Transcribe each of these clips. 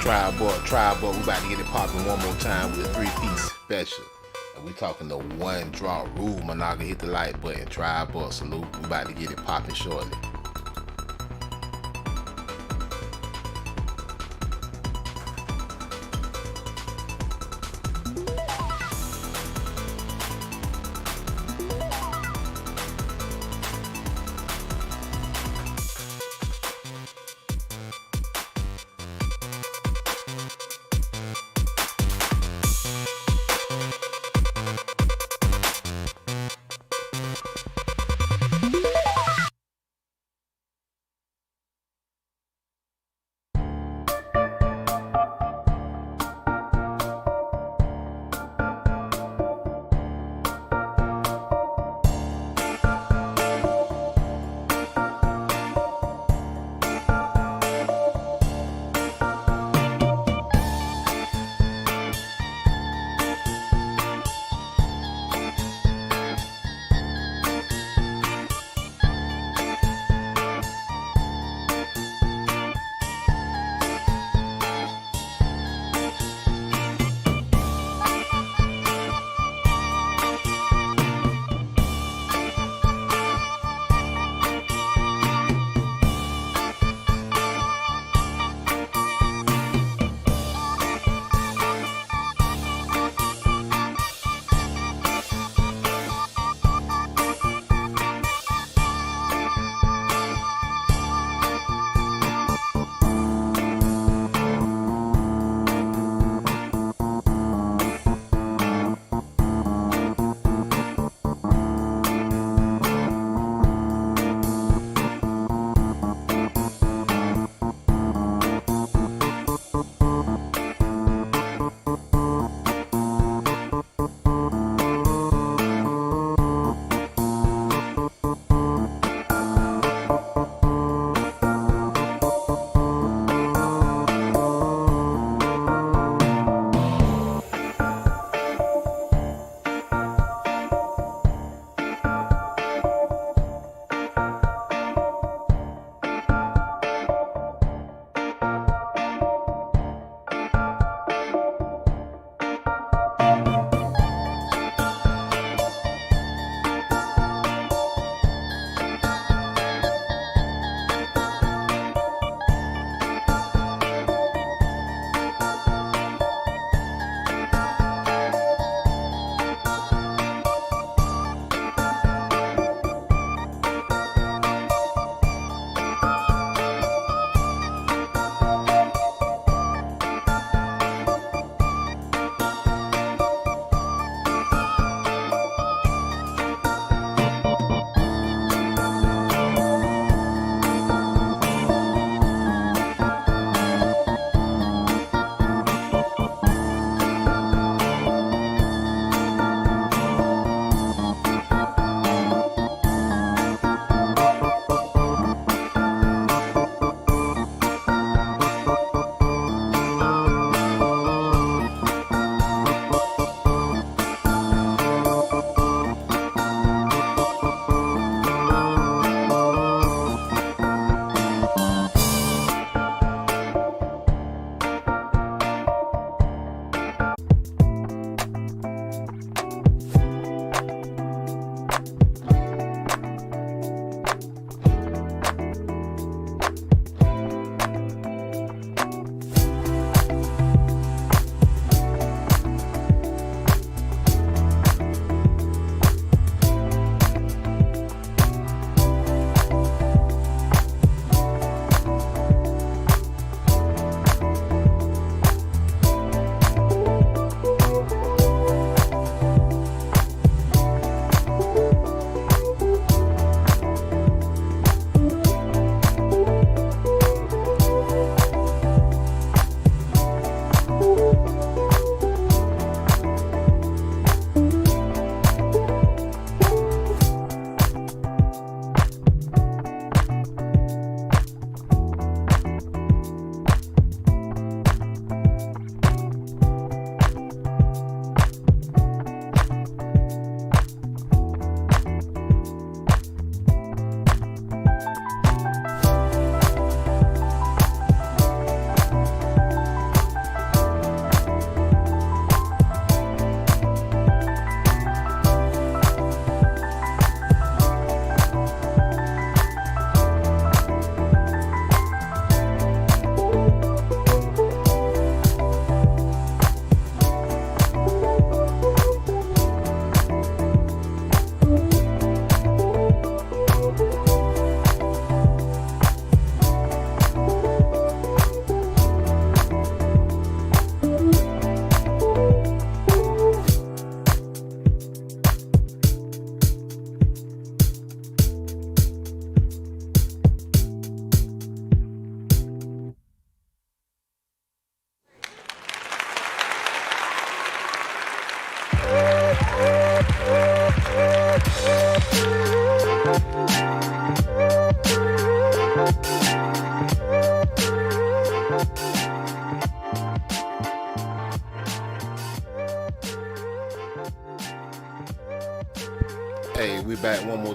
Tribe Book, we about to get it popping one more time with a three-piece special. And we talking the one draw rule. Monaga, hit the like button. Tribe Book, salute. We about to get it popping shortly.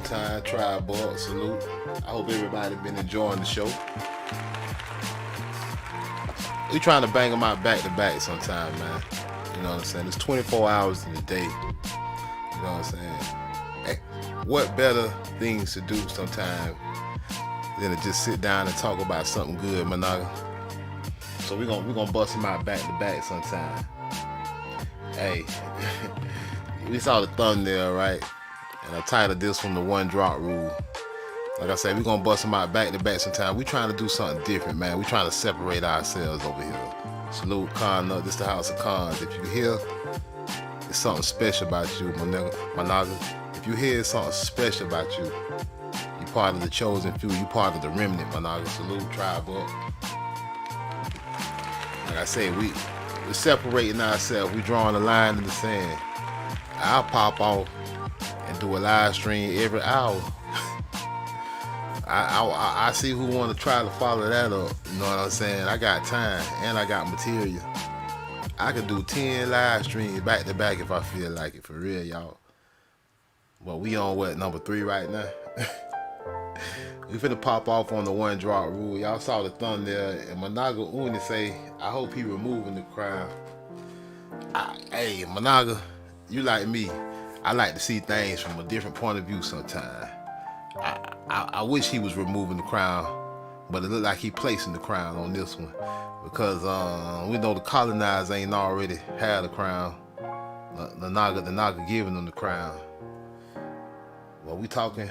time, Tribe Bug, salute. I hope everybody been enjoying the show. We trying to bang them out back to back sometime, man. You know what I'm saying? It's 24 hours in a day. You know what I'm saying? Hey, what better things to do sometime than to just sit down and talk about something good, Managa? So we're gonna bust them out back to back sometime. Hey, we saw the thumbnail, right? And I titled this from the one drop rule. Like I said, we're gonna bust them out back to back sometime. We trying to do something different, man. We trying to separate ourselves over here. Salute Khan, this is the House of Khans. If you hear, it's something special about you, Managa. If you hear something special about you, you part of the chosen few. You part of the remnant, Managa. Salute, Tribe Up. Like I said, we're separating ourselves. We drawing a line in the sand. I'll pop off and do a live stream every hour. I see who want to try to follow that up. You know what I'm saying? I got time and I got material. I could do 10 live streams back to back if I feel like it, for real, y'all. But we on what, number 3 right now? We finna pop off on the one drop rule. Y'all saw the thumbnail, and Managa Uni say, I hope he removing the crowd. Hey, Managa, you like me. I like to see things from a different point of view sometimes. I wish he was removing the crown, but it looked like he placing the crown on this one, because we know the colonizers ain't already had the crown. The Naga giving them the crown. Well, we talking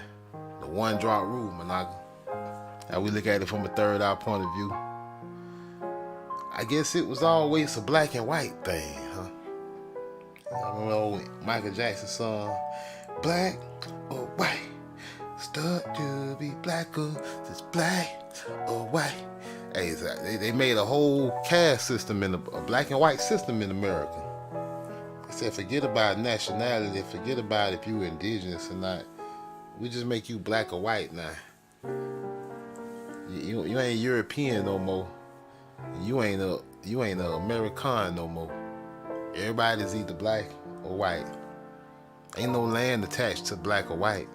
the one drop rule, Managa. Now we look at it from a third eye point of view. I guess it was always a black and white thing, huh? I remember old Michael Jackson's song, black or white. Start to be black or just black or white. Hey, they made a whole caste system a black and white system in America. They said forget about nationality, forget about if you indigenous or not. We just make you black or white now. You ain't European no more. You ain't a American no more. Everybody's either black or white. Ain't no land attached to black or white.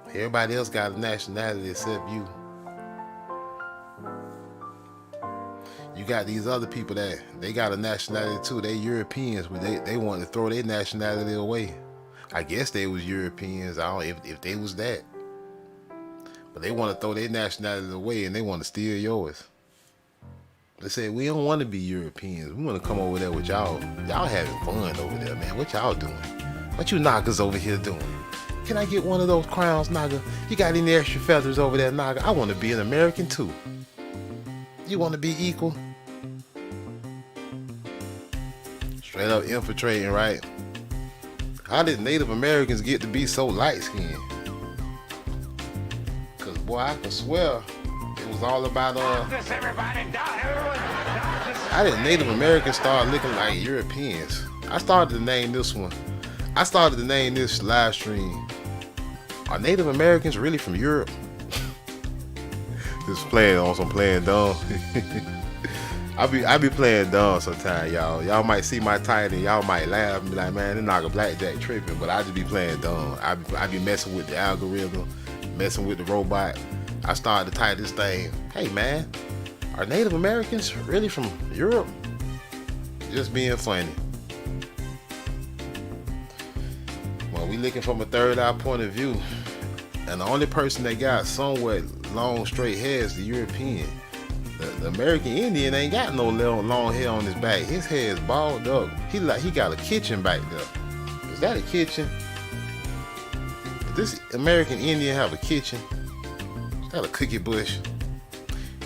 Everybody else got a nationality except you. You got these other people that they got a nationality too. They Europeans, but they want to throw their nationality away. I guess they was Europeans. I don't know if they was that. But they want to throw their nationality away and they want to steal yours. They say, we don't want to be Europeans. We want to come over there with y'all. Y'all having fun over there, man. What y'all doing? What you knockers over here doing? Can I get one of those crowns, Naga? You got any extra feathers over there, Naga? I want to be an American too. You want to be equal? Straight up infiltrating, right? How did Native Americans get to be so light-skinned? Cause boy, I can swear it was all about how did Native Americans start looking like Europeans? I started to name this one. I started to name this live stream, are Native Americans really from Europe? Just playing on some playing dumb. I be playing dumb sometimes, y'all. Y'all might see my title, y'all might laugh and be like, man, this knock a blackjack tripping, but I just be playing dumb. I be messing with the algorithm, messing with the robot. I started to type this thing, hey man, are Native Americans really from Europe? Just being funny. Well, we looking from a third eye point of view, and the only person that got somewhat long straight hair is the European. The American Indian ain't got no long hair on his back. His hair is balled up. He got a kitchen back there. Is that a kitchen? Does this American Indian have a kitchen? Is that a cookie bush?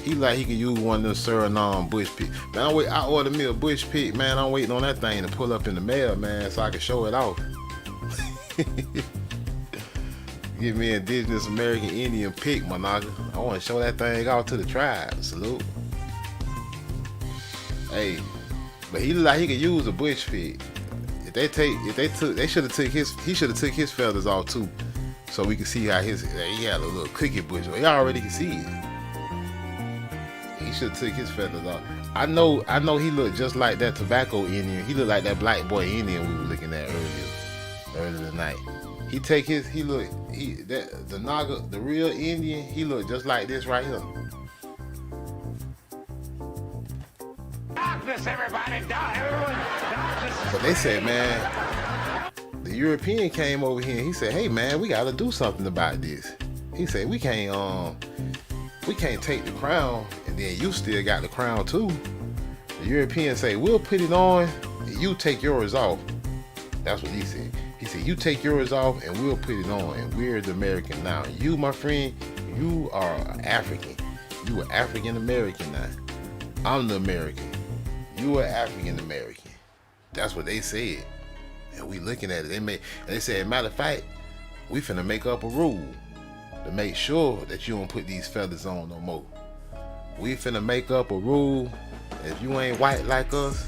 He can use one of them Suriname bush picks. Man, I ordered me a bush pick, man. I'm waiting on that thing to pull up in the mail, man, so I can show it off. Give me an indigenous American Indian pick, Managa. I want to show that thing off to the tribe. Salute. Hey, but he look like he could use a bush pig. He should have took his feathers off too, so we could see how he had a little cookie bush. We already can see it. He should have took his feathers off. I know he looked just like that tobacco Indian. He looked like that black boy Indian we were looking at earlier tonight. He take he look, the Naga, the real Indian, he look just like this right here. Darkness, everybody, darkness. But they said, man, the European came over here and he said, hey man, we gotta do something about this. He said we can't take the crown and then you still got the crown too. The Europeans say, we'll put it on and you take yours off. That's what he said. He said, you take yours off and we'll put it on, and we're the American now. You, my friend, you are African. You are African American now. I'm the American. You are African American. That's what they said. And we looking at it. They said, matter of fact, we finna make up a rule to make sure that you don't put these feathers on no more. We finna make up a rule. If you ain't white like us,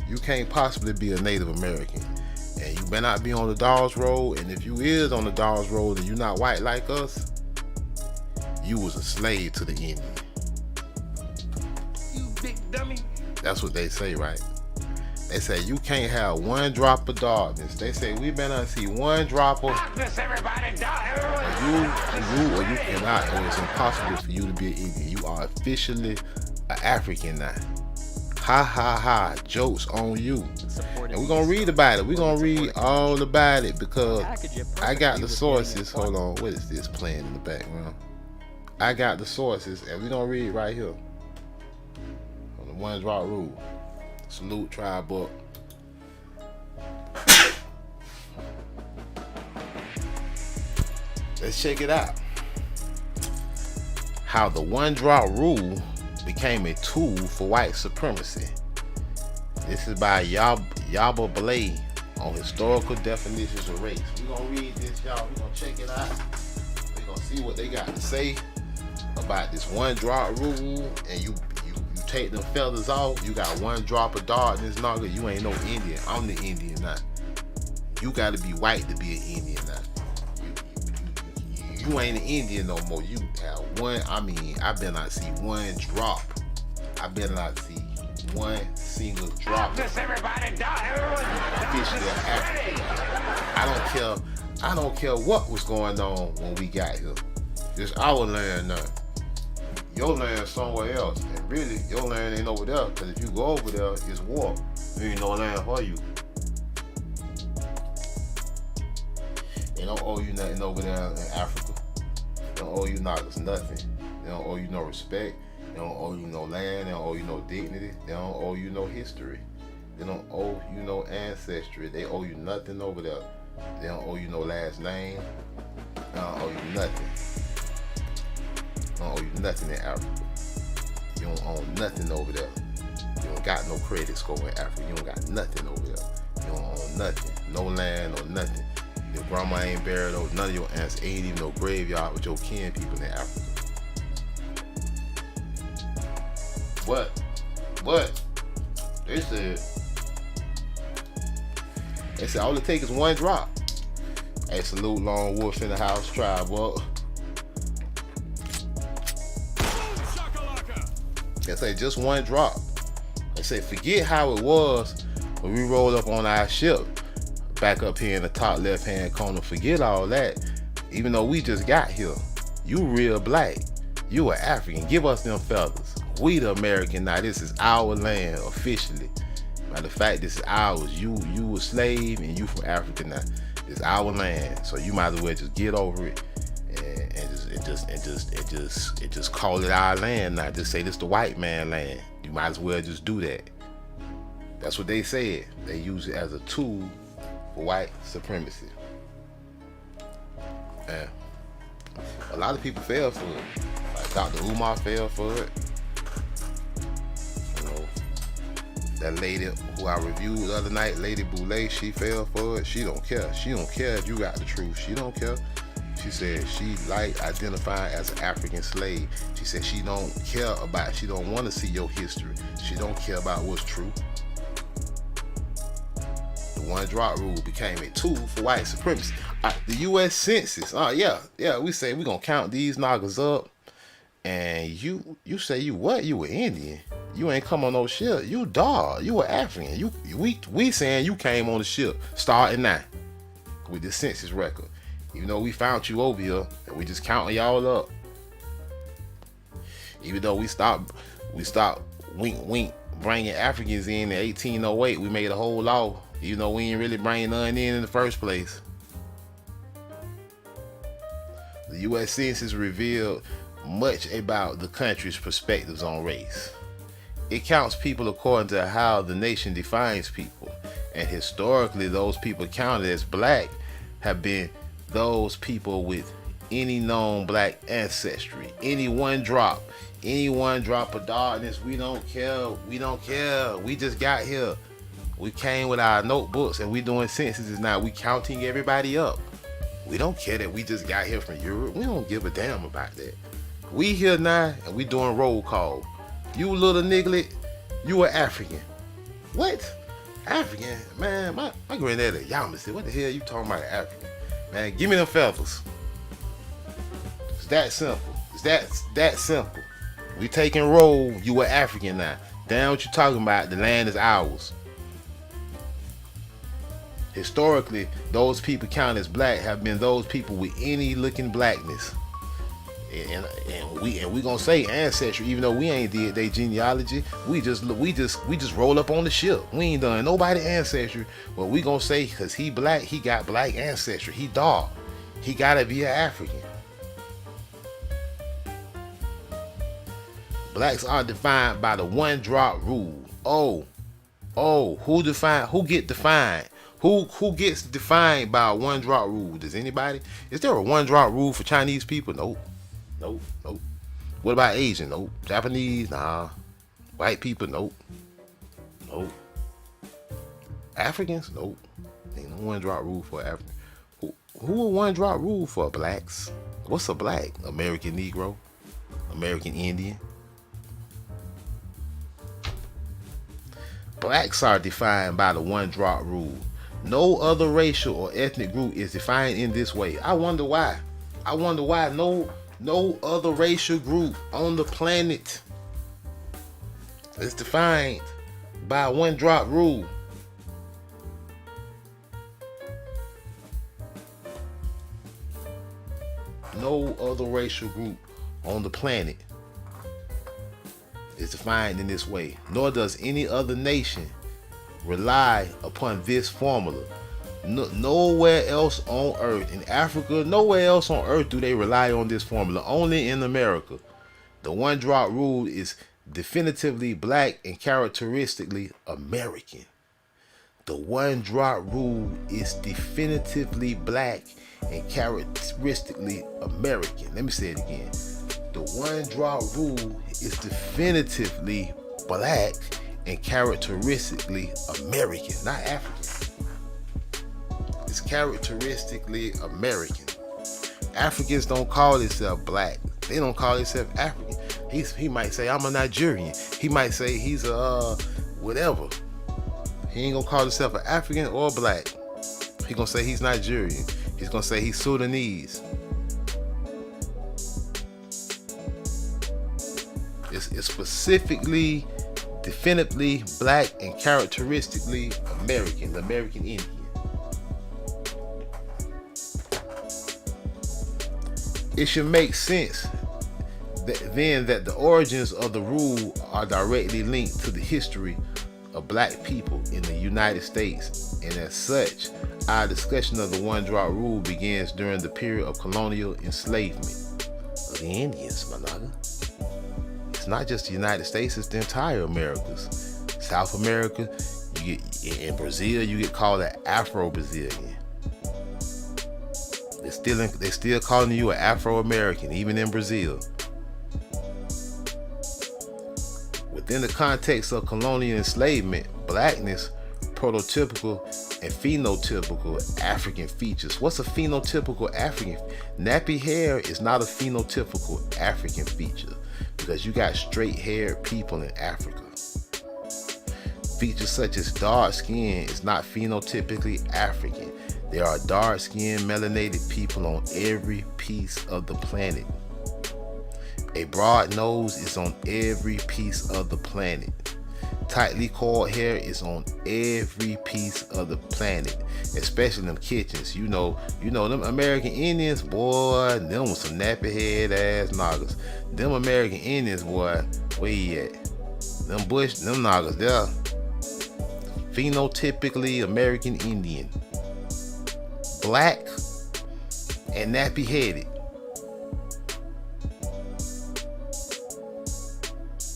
you can't possibly be a Native American. And you better not be on the Dawes Road. And if you is on the Dawes Road and you not white like us, you was a slave to the Indian. You big dummy. That's what they say, right? They say you can't have one drop of darkness. They say we better not see one drop of Darkness, everybody, darkness. you cannot. And it's impossible for you to be an Indian. You are officially an African now. Ha ha ha, jokes on you. And we're gonna read about it. We're gonna read all about it because I got the sources. Hold on, what is this playing in the background? I got the sources and we're gonna read right here. On the one drop rule. Salute Tribe Book. Let's check it out. How the one drop rule became a tool for white supremacy. This is by Yaba Blay on historical definitions of race. We're gonna read this, y'all. We're gonna check it out. We're gonna see what they got to say about this one drop rule. And you take them feathers off, you got one drop of darkness, Naga. You ain't no Indian. I'm the Indian now. You gotta be white to be an Indian now. You ain't an Indian no more. You have one, I better not see one drop. I better not see one single drop. Darkness, everybody, Officially African. I don't care what was going on when we got here. It's our land now. Your land somewhere else. And really, your land ain't over there. Because if you go over there, it's war. There ain't no land for you. They don't owe you nothing over there in Africa. They don't owe you nothing. They don't owe you no respect. They don't owe you no land. They don't owe you no dignity. They don't owe you no history. They don't owe you no ancestry. They owe you nothing over there. They don't owe you no last name. They don't owe you nothing. They don't owe you nothing in Africa. You don't own nothing over there. You don't got no credit score in Africa. You don't got nothing over there. You don't own nothing. No land or nothing. Your grandma ain't buried over. None of your aunts ain't even no graveyard with your kin people in Africa. But they said all it takes is one drop. Hey, salute Lone Wolf in the house, Tribe Book. They say just one drop. They say forget how it was when we rolled up on our ship back up here in the top left hand corner. Forget all that. Even though we just got here, you real black. You are African. Give us them feathers. We the American now. This is our land officially. Matter of fact, this is ours. You a slave and you from Africa now. It's our land. So you might as well just get over it and just call it our land now. Just say this the white man land. You might as well just do that. That's what they said. They use it as a tool for white supremacy. And a lot of people fell for it. Like Dr. Umar fell for it. You know, that lady who I reviewed the other night, Lady Boulay, she fell for it. She don't care. She don't care if you got the truth. She don't care. She said she like identifying as an African slave. She said she don't care about, she don't want to see your history. She don't care about what's true. The one drop rule became a tool for white supremacy. The U.S. Census, we say we gonna count these Nagas up, and you say you what? You were Indian. You ain't come on no ship. You dog. You were African. We saying you came on the ship starting now with the census record. Even though we found you over here and we just counting y'all up. Even though we stopped wink wink bringing Africans in 1808, we made a whole law. Even though we ain't really bringing none in the first place. The U.S. Census revealed much about the country's perspectives on race. It counts people according to how the nation defines people, and historically those people counted as black have been those people with any known black ancestry. Any one drop of darkness, we don't care. We just got here. We came with our notebooks and we doing censuses now. We counting everybody up. We don't care that we just got here from Europe. We don't give a damn about that. We here now and we doing roll call. You little niglet, you are African. What? African? Man, my granddaddy Yama said, what the hell you talking about African? Man, give me them feathers. It's that simple. It's that simple. We taking roll, you are African now. Damn what you talking about, the land is ours. Historically, those people counted as black have been those people with any looking blackness. And we gonna say ancestry, even though we ain't did their genealogy. We just roll up on the ship. We ain't done nobody ancestry. But we gonna say because he black, he got black ancestry. He dark. He gotta be an African. Blacks are defined by the one drop rule. Who get defined? Who gets defined by a one drop rule? Does anybody? Is there a one drop rule for Chinese people? Nope. What about Asian? Nope. Japanese? Nah. White people? Nope. Africans? Nope. Ain't no one drop rule for Africans. Who a one drop rule for blacks? What's a black? American Negro? American Indian? Blacks are defined by the one drop rule. No other racial or ethnic group is defined in this way. I wonder why no other racial group on the planet is defined by one drop rule. No other racial group on the planet is defined in this way, nor does any other nation rely upon this formula. Nowhere else on earth, in Africa, nowhere else on earth do they rely on this formula. Only in America. The one drop rule is definitively black and characteristically American. The one drop rule is definitively black and characteristically American. Let me say it again. The one drop rule is definitively black and characteristically American, not African. It's characteristically American. Africans don't call themselves black. They don't call themselves African. He might say, I'm a Nigerian. He might say he's a whatever. He ain't gonna call himself an African or black. He gonna say he's Nigerian. He's gonna say he's Sudanese. It's specifically, definitively black and characteristically American, the American Indian. It should make sense that the origins of the rule are directly linked to the history of black people in the United States, and as such, our discussion of the one drop rule begins during the period of colonial enslavement of the Indians, my nigga. It's not just the United States, it's the entire Americas. South America, you get in Brazil, you get called an Afro-Brazilian. They're still calling you an Afro-American, even in Brazil. Within the context of colonial enslavement, blackness, prototypical and phenotypical African features. What's a phenotypical African? Nappy hair is not a phenotypical African feature because you got straight haired people in Africa. Features such as dark skin is not phenotypically African. There are dark-skinned, melanated people on every piece of the planet. A broad nose is on every piece of the planet. tightly coiled hair is on every piece of the planet, especially them kitchens. You know them American Indians, boy, them was some nappy head ass noggers. Them American Indians, boy, where he at? Them noggers, they're phenotypically American Indian. Black and nappy headed.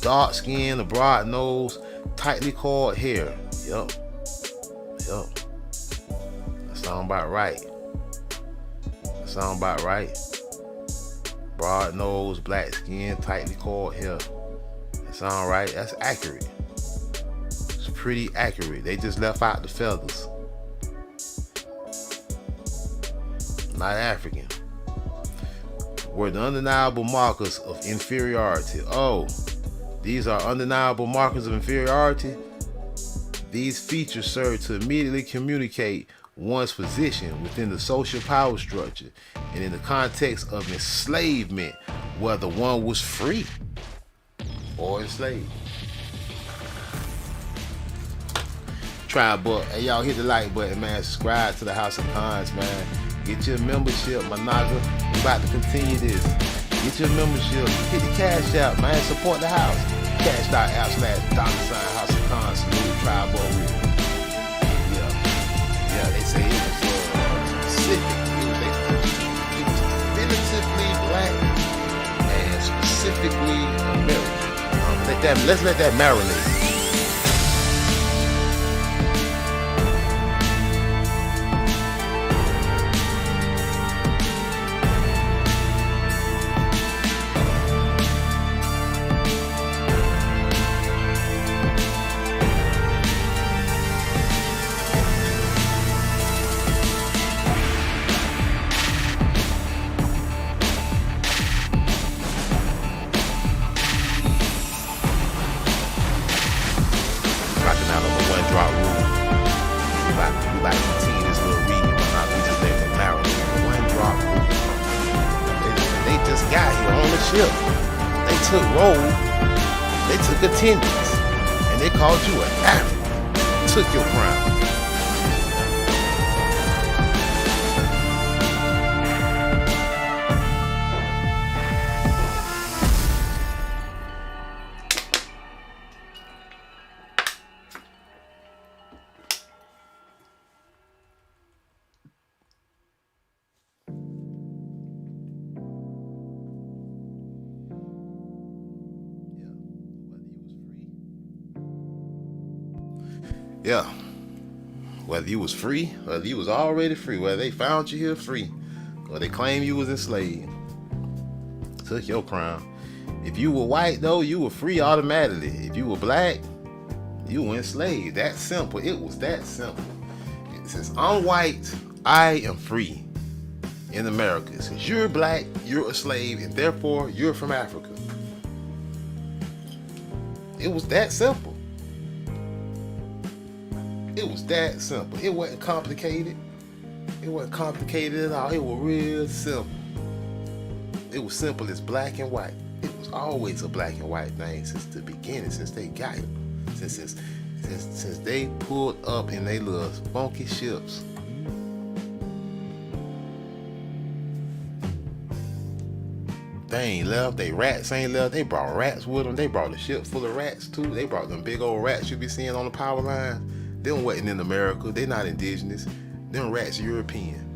Dark skin, a broad nose, tightly coiled hair. Yup. That sound about right. Broad nose, black skin, tightly coiled hair. That sound right. That's accurate. It's pretty accurate. They just left out the feathers. Not African. Were the undeniable markers of inferiority. Oh, these are undeniable markers of inferiority. These features serve to immediately communicate one's position within the social power structure and in the context of enslavement, whether one was free or enslaved. Try, but hey, y'all hit the like button, man. Subscribe to the House of Cons, man. Get your membership, my nigga. We about to continue this. Get your membership. Hit the cash out, man. Support the house. Cash.app/$House of Cons. Salute Tribal Real. Yeah, they say it was specific. It was definitively black and specifically American. Let's let that marinate. Ship. They took roll, they took attendance, and they called you an African. Took your crown. Yeah, whether you was free, whether you was already free, whether they found you here free, or they claim you was enslaved, took your crown. If you were white though, you were free automatically. If you were black, you were enslaved. That simple. It was that simple. It says, I'm white, I am free in America. Since you're black, you're a slave, and therefore you're from Africa. It was that simple. It was that simple. It wasn't complicated. It wasn't complicated at all. It was real simple. It was simple as black and white. It was always a black and white thing since the beginning, since they got it. Since they pulled up in their little funky ships. They ain't left. They rats ain't left. They brought rats with them. They brought a ship full of rats too. They brought them big old rats you be seeing on the power lines. Them wasn't in America. They not indigenous. Them rats European.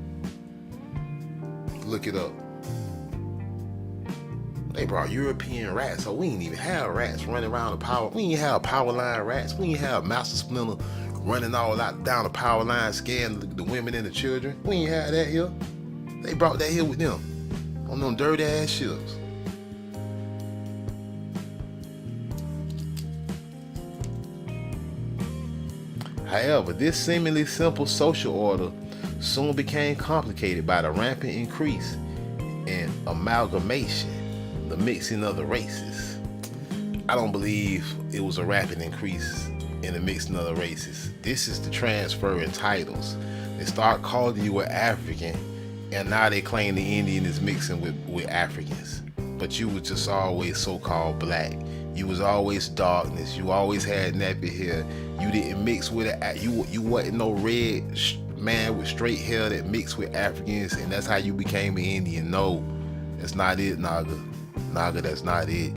Look it up. They brought European rats, so we ain't even have rats running around the power. We ain't have power line rats. We ain't have Master Splinter running all out down the power line, scaring the women and the children. We ain't have that here. They brought that here with them on them dirty ass ships. However, this seemingly simple social order soon became complicated by the rampant increase in amalgamation, the mixing of the races. I don't believe it was a rapid increase in the mixing of the races. This is the transfer in titles. They start calling you an African, and now they claim the Indian is mixing with Africans. But you were just always so-called black, You was always darkness. You always had nappy hair. You didn't mix with it. You wasn't no red man with straight hair that mixed with Africans, and that's how you became an Indian. No, that's not it, Naga. Naga, that's not it.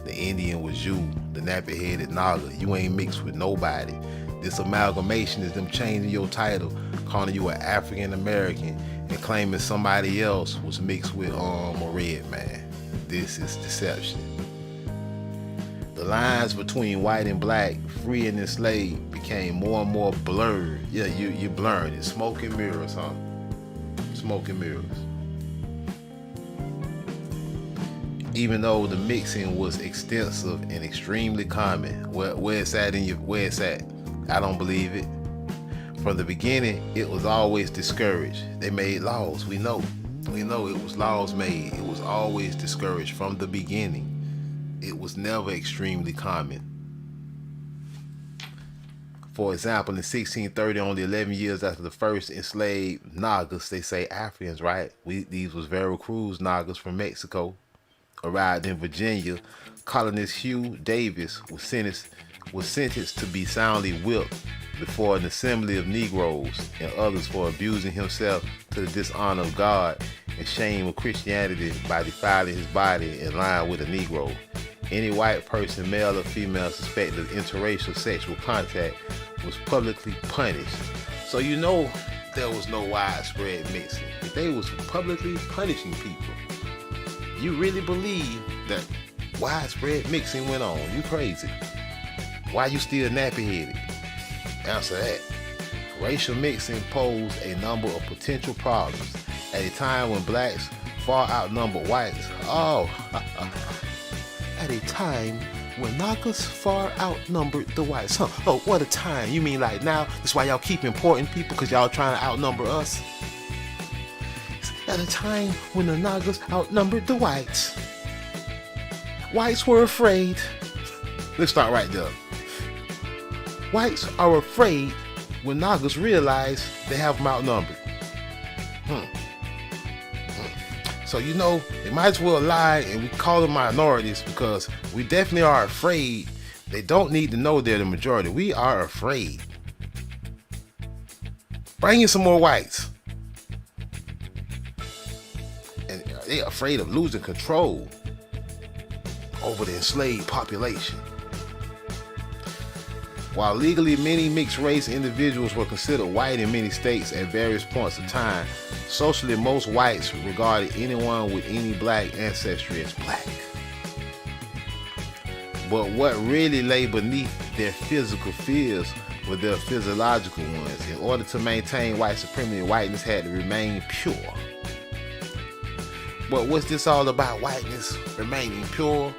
The Indian was you, the nappy-headed Naga. You ain't mixed with nobody. This amalgamation is them changing your title, calling you an African American, and claiming somebody else was mixed with a red man. This is deception. The lines between white and black, free and enslaved, became more and more blurred. Yeah, you blurred it. Smoke and mirrors, huh? Smoke and mirrors. Even though the mixing was extensive and extremely common, where it's at where it's at, I don't believe it. From the beginning, it was always discouraged. They made laws. We know it was laws made. It was always discouraged from the beginning. It was never extremely common. For example, in 1630, only 11 years after the first enslaved Nagas, they say Africans, right? These was Veracruz Nagas from Mexico, arrived in Virginia. Colonist Hugh Davis was sentenced to be soundly whipped before an assembly of Negroes and others for abusing himself to the dishonor of God and shame of Christianity by defiling his body in line with a Negro. Any white person, male or female, suspected of interracial sexual contact was publicly punished. So you know there was no widespread mixing. If they was publicly punishing people, you really believe that widespread mixing went on? You crazy. Why you still nappy-headed? Answer that. Racial mixing posed a number of potential problems at a time when blacks far outnumbered whites. At a time when Nagas far outnumbered the whites. Huh? Oh, what a time. You mean like now? That's why y'all keep importing people, because y'all trying to outnumber us? At a time when the Nagas outnumbered the whites. Whites were afraid. Let's start right there. Whites are afraid when Nagas realize they have them outnumbered. So you know, they might as well lie and we call them minorities, because we definitely are afraid. They don't need to know they're the majority. We are afraid. Bring in some more whites. And they're afraid of losing control over the enslaved population. While legally many mixed race individuals were considered white in many states at various points of time, socially most whites regarded anyone with any black ancestry as black. But what really lay beneath their physical fears were their physiological ones. In order to maintain white supremacy, whiteness had to remain pure. But what's this all about, whiteness remaining pure?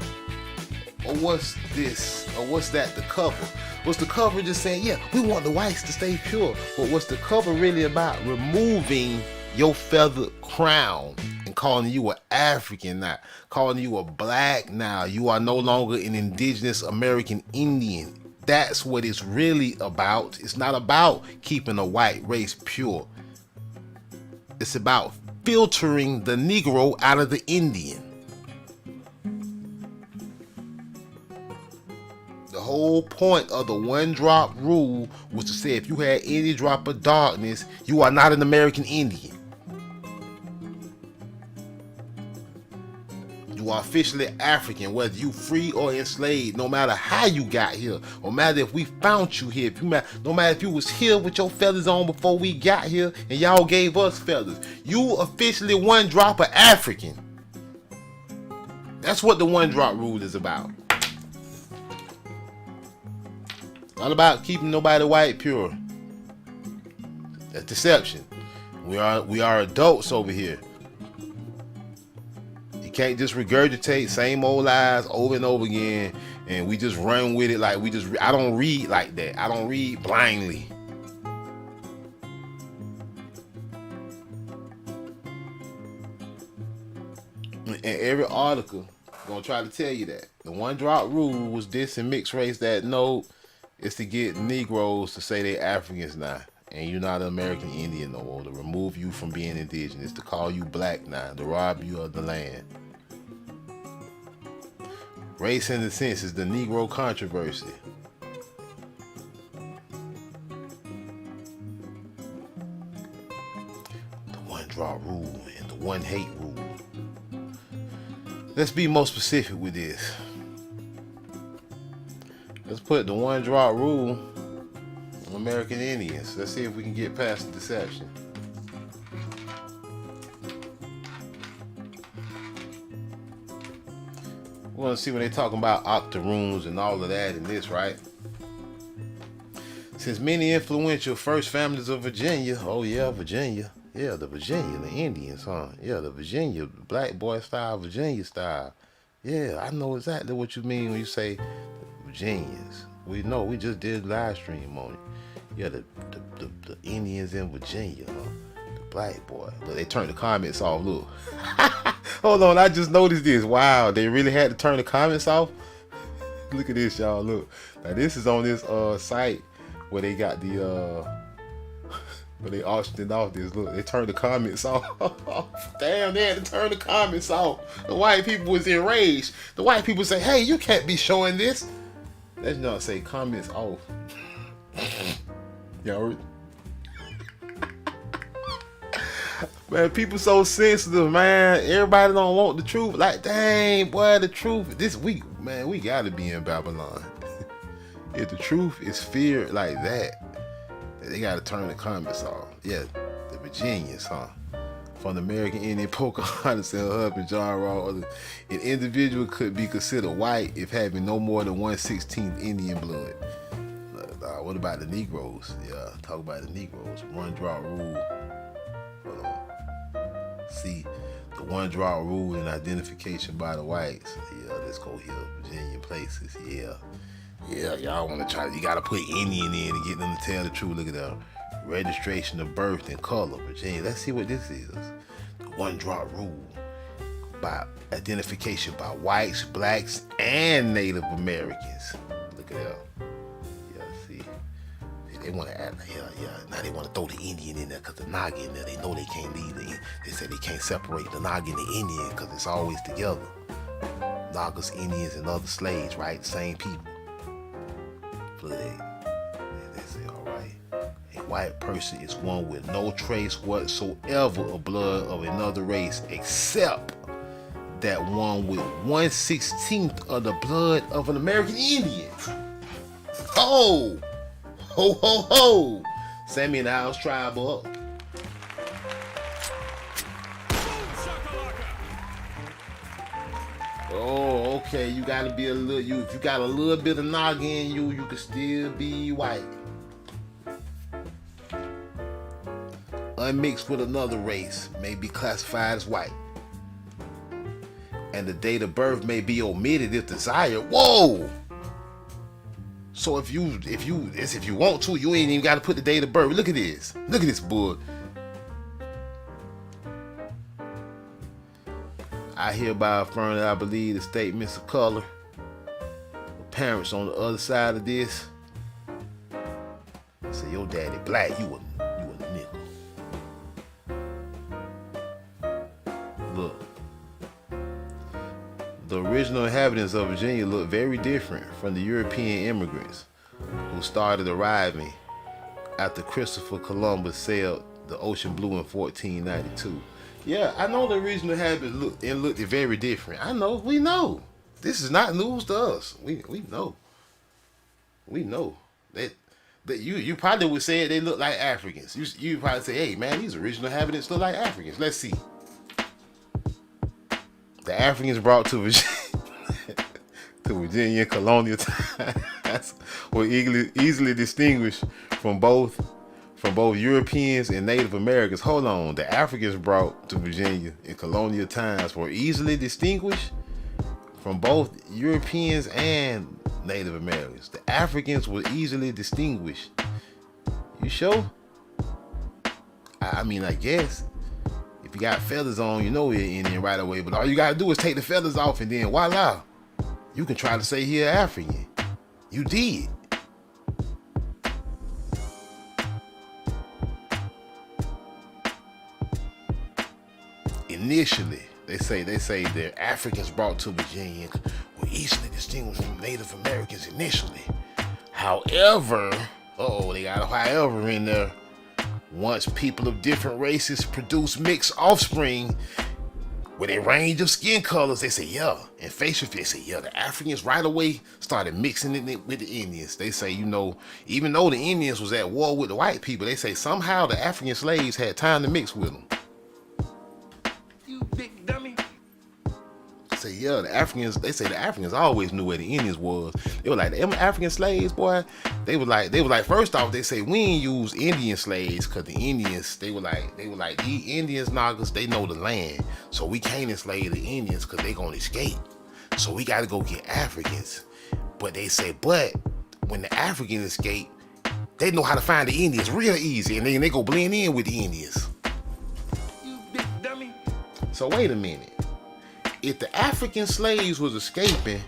Or what's this? Or what's that, the cover? Was the cover just saying, yeah, we want the whites to stay pure? But what's the cover really about? Removing your feathered crown and calling you an African now, calling you a black now. You are no longer an indigenous American Indian. That's what it's really about. It's not about keeping a white race pure. It's about filtering the Negro out of the Indian. The whole point of the one drop rule was to say if you had any drop of darkness, you are not an American Indian. You are officially African, whether you free or enslaved, no matter how you got here, no matter if we found you here, no matter if you was here with your feathers on before we got here and y'all gave us feathers. You officially one drop of African. That's what the one drop rule is about. Not about keeping nobody white pure. That's deception. We are adults over here. You can't just regurgitate same old lies over and over again and we just run with it like I don't read like that. I don't read blindly. And every article gonna try to tell you that. The one drop rule was this in mixed race that no, it's to get Negroes to say they Africans now, and you're not an American Indian no more, to remove you from being indigenous, to call you black now, to rob you of the land. Race in the sense is the Negro controversy. The one draw rule and the one hate rule. Let's be more specific with this. Let's put the one drop rule on American Indians. Let's see if we can get past the deception. We want to see when they're talking about octoroons and all of that and this, right? Since many influential first families of Virginia, oh yeah, Virginia. Yeah, the Virginia, the Indians, huh? Yeah, the Virginia, black boy style, Virginia style. Yeah, I know exactly what you mean when you say Virginians. We know, we just did live stream on it. Yeah, the Indians in Virginia, huh? The black boy. But they turned the comments off, look. Hold on, I just noticed this. Wow, they really had to turn the comments off? Look at this, y'all, look. Now this is on this site where they got the but they auctioned off this. Look, they turned the comments off. Damn, they had to turn the comments off. The white people was enraged. The white people say, hey, you can't be showing this. Let's not say comments off. Y'all, man, people so sensitive, man. Everybody don't want the truth. Like, dang, boy, the truth. This week, man, we gotta be in Babylon. If the truth is feared like that, they gotta turn the comments off. Yeah, the Virginians, huh? From the American Indian, Pocahontas and her husband John Ross, an individual could be considered white if having no more than 1/16 Indian blood. What about the Negroes? Yeah, talk about the Negroes. One draw rule. Hold on. See, the one draw rule and identification by the whites. Yeah, let's go here. Virginian places. Yeah. Yeah, y'all want to try. You got to put Indian in to get them to tell the truth. Look at that. Registration of birth and color, Virginia. Let's see what this is. The one drop rule by identification by whites, blacks, and Native Americans. Look at that. Yeah, see. They want to add, yeah. Now they want to throw the Indian in there because the Naga in there. They know they can't leave the. They say they can't separate the Naga and the Indian because it's always together. Nagas, Indians, and other slaves, right? Same people. Blood. They say, all right. A white person is one with no trace whatsoever of blood of another race, except that one with 1/16 of the blood of an American Indian. Ho! Ho, ho, ho! Sammy and the House Tribe up. Oh, okay. You gotta be a little. If you got a little bit of Naga in you, you can still be white. Unmixed with another race may be classified as white, and the date of birth may be omitted if desired. Whoa! So if you want to, you ain't even got to put the date of birth. Look at this. Look at this bull. I hereby affirm that I believe the statements of color. The parents on the other side of this say your daddy black, you a nigga. Look, the original inhabitants of Virginia look very different from the European immigrants who started arriving after Christopher Columbus sailed the ocean blue in 1492. Yeah, I know the original inhabitants looked very different. I know, we know. This is not news to us. We know. We know that you probably would say they look like Africans. You probably say, hey man, these original inhabitants look like Africans. Let's see. The Africans brought to Virginia colonial times were easily distinguished from both Europeans and Native Americans. Hold on, the Africans brought to Virginia in colonial times were easily distinguished from both Europeans and Native Americans. The Africans were easily distinguished. You sure? I mean, I guess. If you got feathers on, you know you're Indian right away. But all you gotta do is take the feathers off and then voila. You can try to say you're African. You did. Initially, they say the Africans brought to Virginia were easily distinguished from Native Americans initially. However, they got a however in there. Once people of different races produce mixed offspring with a range of skin colors, they say, yeah, and facial features, they say, yeah, the Africans right away started mixing it with the Indians. They say, even though the Indians was at war with the white people, they say somehow the African slaves had time to mix with them. You big dummy. Say, yeah, they say the Africans always knew where the Indians was. They were like, them African slaves, boy, they were like, first off, they say we ain't use Indian slaves because the Indians, they were like, these Indians, Nagas, they know the land. So we can't enslave the Indians because they gonna escape. So we gotta go get Africans. But they say, but when the Africans escape, they know how to find the Indians real easy, and then they go blend in with the Indians. You big dummy. So wait a minute. If the African slaves was escaping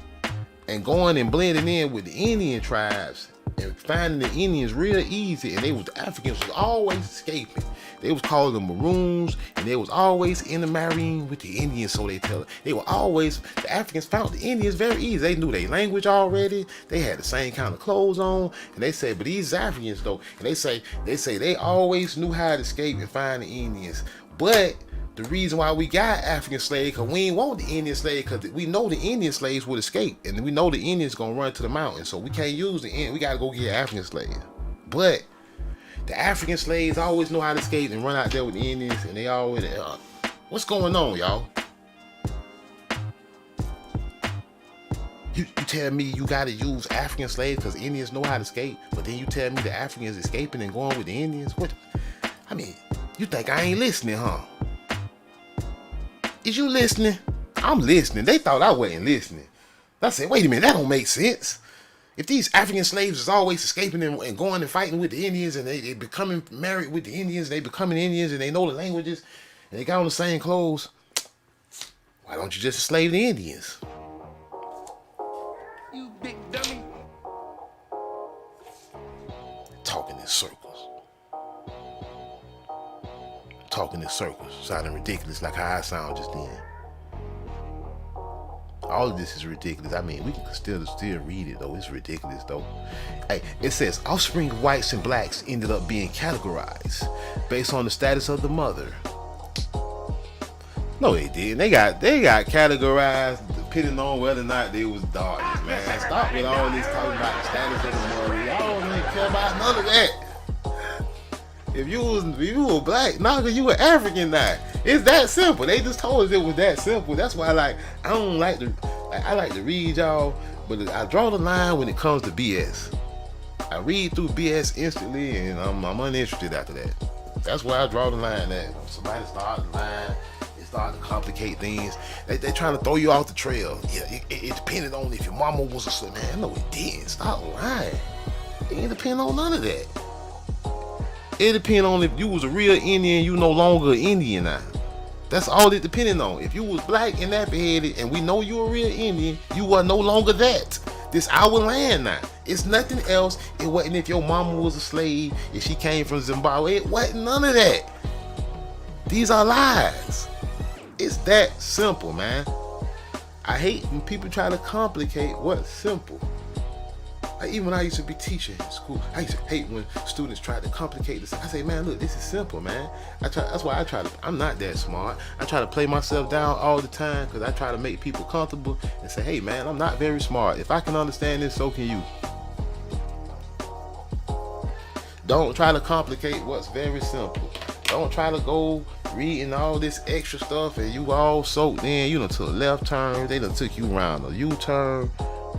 and going and blending in with the Indian tribes and finding the Indians real easy, and the Africans was always escaping. They was called the Maroons, and they was always intermarrying with the Indians, so they tell it. The Africans found the Indians very easy. They knew their language already. They had the same kind of clothes on, and they say, but these Africans though, and they say they always knew how to escape and find the Indians. But the reason why we got African slaves, because we ain't want the Indian slaves, because we know the Indian slaves would escape, and we know the Indians gonna run to the mountains, so we can't use the Indian. We gotta go get African slaves. But the African slaves always know how to escape and run out there with the Indians, and they always, what's going on, y'all? You tell me you gotta use African slaves because Indians know how to escape, but then you tell me the Africans escaping and going with the Indians? What? I mean, you think I ain't listening, huh? Is you listening? I'm listening. They thought I wasn't listening. I said, wait a minute, that don't make sense. If these African slaves is always escaping and going and fighting with the Indians, and they becoming married with the Indians, they becoming Indians, and they know the languages, and they got on the same clothes, why don't you just enslave the Indians? You big dummy. Talking in circles. Talking in circles, sounding ridiculous like how I sound just then. All of this is ridiculous. I mean, we can still read it though. It's ridiculous though. Hey, it says offspring of whites and blacks ended up being categorized based on the status of the mother. No, they didn't. They got categorized depending on whether or not they was daughters, man. Stop with all this talking about the status of the mother. Y'all don't even care about none of that. If you were black, Naga, you were African now. It's that simple. They just told us it was that simple. That's why I like to read y'all, but I draw the line when it comes to BS. I read through BS instantly, and I'm uninterested after that. That's where I draw the line at. When somebody start the line, they start to complicate things. They trying to throw you off the trail. Yeah, it depended on if your mama was a slave. Man, no, it didn't. Stop lying. It ain't depend on none of that. It depends on if you was a real Indian, you no longer an Indian now. That's all it depended on. If you was black and nappy-headed and we know you a real Indian, you are no longer that. This our land now. It's nothing else. It wasn't if your mama was a slave, if she came from Zimbabwe. It wasn't none of that. These are lies. It's that simple, man. I hate when people try to complicate what's simple. Even when I used to be teaching in school, I used to hate when students tried to complicate this. I say, man, look, this is simple, man. That's why I'm not that smart. I try to play myself down all the time because I try to make people comfortable and say, hey, man, I'm not very smart. If I can understand this, so can you. Don't try to complicate what's very simple. Don't try to go reading all this extra stuff and you all soaked in. You done took a left turn. They done took you around a U-turn.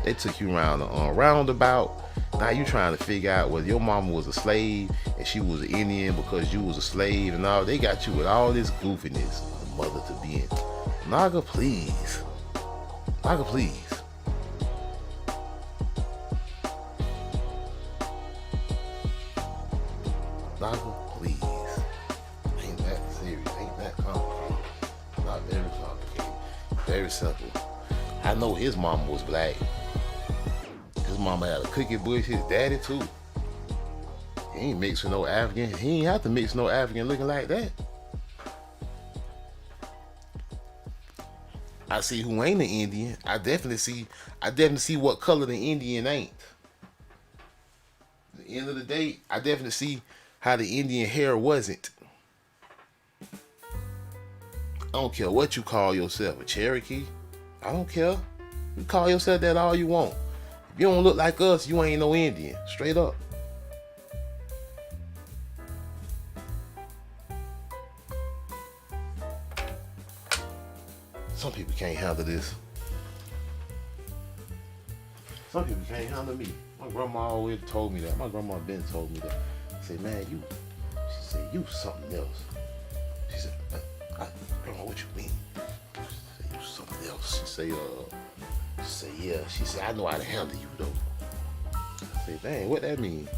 They took you around a roundabout. Now you trying to figure out whether your mama was a slave and she was an Indian because you was a slave and all. They got you with all this goofiness. The mother to be in. Naga, please. Naga, please. Naga, please. Ain't that serious. Ain't that complicated. Not very complicated. Very simple. I know his mama was black. His mama had a cookie bush, his daddy too. He ain't mixed with no African. He ain't have to mix no African looking like that. I see who ain't an Indian. I definitely see what color the Indian ain't. At the end of the day, I definitely see how the Indian hair wasn't. I don't care what you call yourself, a Cherokee. I don't care. You call yourself that all you want. If you don't look like us, you ain't no Indian. Straight up. Some people can't handle this. Some people can't handle me. My grandma always told me that. My grandma been told me that. She said, man, she said, you something else. She said, grandma, what you mean? She said, you something else. She said, yeah. She said, I know how to handle you though. I said, dang, what that mean?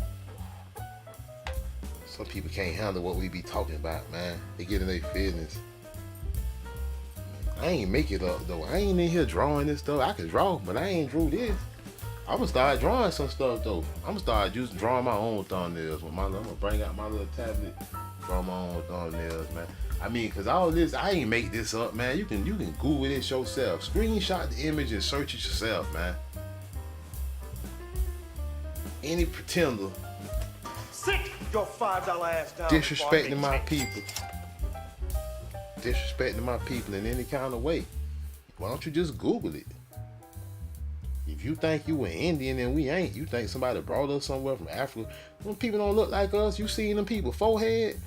Some people can't handle what we be talking about, man. They get in their feelings. I ain't make it up though. I ain't in here drawing this stuff. I can draw, but I ain't drew this. I'm gonna start drawing some stuff though. I'm gonna start just drawing my own thumbnails. I'm gonna bring out my little tablet, draw my own thumbnails, man. I mean, cause all this, I ain't make this up, man. You can Google this yourself. Screenshot the image and search it yourself, man. Any pretender Sit your $5 ass down. disrespecting my people. Disrespecting my people in any kind of way. Why don't you just Google it? If you think you an Indian and we ain't, you think somebody brought us somewhere from Africa. When people don't look like us, you seen them people forehead.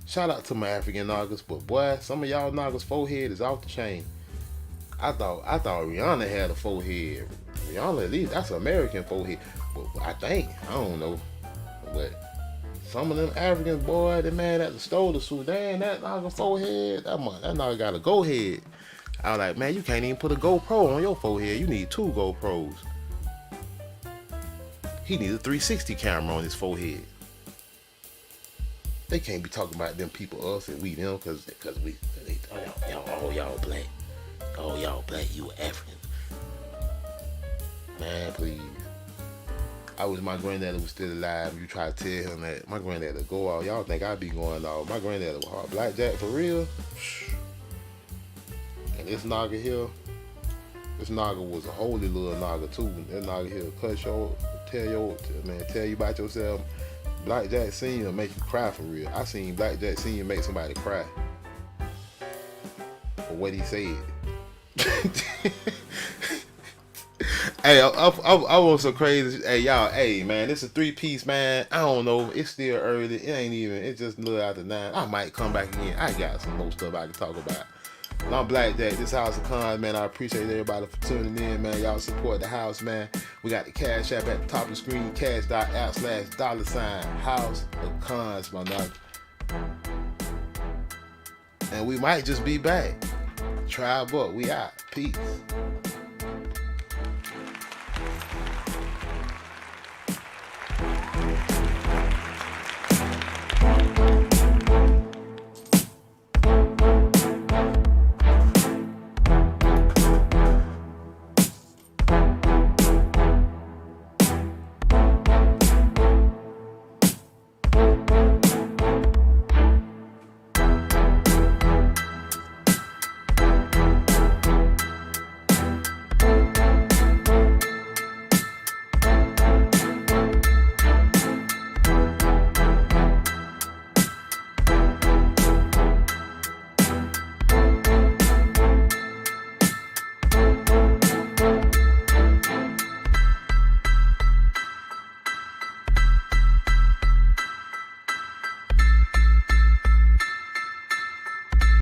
Shout out to my African Nagas, but boy, some of y'all Nagas forehead is off the chain. I thought Rihanna had a forehead. Rihanna, at least that's an American forehead. But I don't know. But some of them Africans, boy, the man at the store, the Sudan, that Naga forehead, that Naga got a go head. I was like, man, you can't even put a GoPro on your forehead. You need 2 GoPros. He needs a 360 camera on his forehead. They can't be talking about them people, us and we them, cause y'all black. Oh, y'all black, you African. Man, please. I wish my granddaddy was still alive. You try to tell him that my granddaddy would go out. Y'all think I be going off. My granddaddy was hard blackjack for real. And this Naga here, this Naga was a holy little Naga too. That Naga here tell you about yourself. Blackjack Senior make you cry for real. I seen Blackjack Senior make somebody cry for what he said. Hey, I want some crazy. Hey, y'all. Hey, man, this is a 3-piece, man. I don't know. It's still early. It ain't even. It's just a little after 9. I might come back again. I got some more stuff I can talk about. But I'm Blackjack. This House of Cons, man. I appreciate everybody for tuning in, man. Y'all support the house, man. We got the Cash App at the top of the screen. Cash.app/$ House of Cons, my nigga. And we might just be back. Tribe up. We out. Peace.